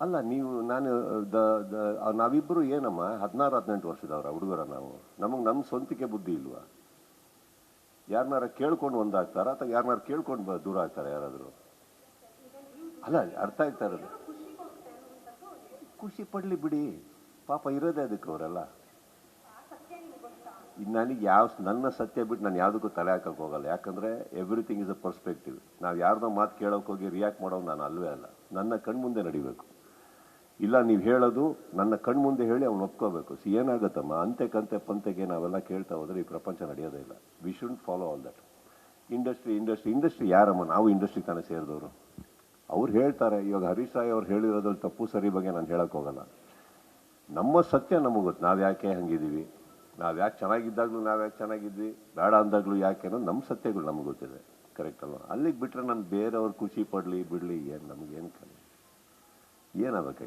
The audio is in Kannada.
ಅಲ್ಲ ನೀವು ನಾನು ನಾವಿಬ್ಬರು ಏನಮ್ಮ 16-18 ವರ್ಷದವ್ರ ಹುಡುಗರ ನಾವು, ನಮಗೆ ನಮ್ಮ ಸ್ವಂತಿಕೆ ಬುದ್ಧಿ ಇಲ್ವಾ? ಯಾರನ್ನಾರ ಕೇಳ್ಕೊಂಡು ಒಂದಾಗ್ತಾರ ಅಥವಾ ಯಾರನ್ನಾರ ಕೇಳ್ಕೊಂಡು ದೂರ ಆಗ್ತಾರೆ ಯಾರಾದರೂ? ಅಲ್ಲ ಅರ್ಥ ಆಗ್ತಾ ಇರೋದು, ಖುಷಿ ಪಡ್ಲಿ ಬಿಡಿ, ಪಾಪ ಇರೋದೇ ಅದಕ್ಕೆ ಅವರೆಲ್ಲ. ನನಗೆ ನನ್ನ ಸತ್ಯ ಬಿಟ್ಟು ನಾನು ಯಾವುದಕ್ಕೂ ತಲೆ ಹಾಕಕ್ಕೆ ಹೋಗಲ್ಲ. ಯಾಕಂದರೆ ಎವ್ರಿಥಿಂಗ್ ಇಸ್ ಅ ಪರ್ಸ್ಪೆಕ್ಟಿವ್. ನಾವು ಯಾರ್ದೋ ಮಾತು ಕೇಳೋಕೆ ಹೋಗಿ ರಿಯಾಕ್ಟ್ ಮಾಡೋದು ನಾನು ಅಲ್ವೇ ಅಲ್ಲ. ನನ್ನ ಕಣ್ಮುಂದೆ ನಡಿಬೇಕು. ಇಲ್ಲ ನೀವು ಹೇಳೋದು ನನ್ನ ಕಣ್ಮುಂದೆ ಹೇಳಿ ಅವ್ನು ಒಪ್ಕೋಬೇಕು. ಏನಾಗುತ್ತಮ್ಮ, ಅಂತೆ ಕಂತೆ ಪಂತೆಗೆ ನಾವೆಲ್ಲ ಕೇಳ್ತಾ ಹೋದರೆ ಈ ಪ್ರಪಂಚ ನಡೆಯೋದೇ ಇಲ್ಲ. We shouldn't follow all that. Industry ಯಾರಮ್ಮ? ನಾವು ಇಂಡಸ್ಟ್ರಿ ತಾನೇ ಸೇರಿದವರು. ಅವ್ರು ಹೇಳ್ತಾರೆ. ಇವಾಗ ಹರೀಶ್ ರಾಯ್ ಅವ್ರು ಹೇಳಿರೋದ್ರಲ್ಲಿ ತಪ್ಪು ಸರಿ ಬಗ್ಗೆ ನಾನು ಹೇಳಕ್ಕೆ ಹೋಗಲ್ಲ. ನಮ್ಮ ಸತ್ಯ ನಮಗೆ ಗೊತ್ತು. ನಾವು ಯಾಕೆ ಹಂಗಿದ್ದೀವಿ, ನಾವು ಯಾಕೆ ಚೆನ್ನಾಗಿದ್ದಾಗಲೂ ನಾವು ಯಾಕೆ ಚೆನ್ನಾಗಿದ್ವಿ, ಬೇಡ ಅಂದಾಗಲೂ ಯಾಕೆ ಅನ್ನೋದು ನಮ್ಮ ಸತ್ಯಗಳು ನಮಗೆ ಗೊತ್ತಿದೆ. ಕರೆಕ್ಟ್ ಅಲ್ವಾ? ಅಲ್ಲಿಗೆ ಬಿಟ್ಟರೆ ನಾನು ಬೇರೆಯವ್ರು ಖುಷಿ ಪಡಲಿ ಬಿಡಲಿ ಏನು ನಮಗೇನು ಏನಾಗಬೇಕಾಗಿ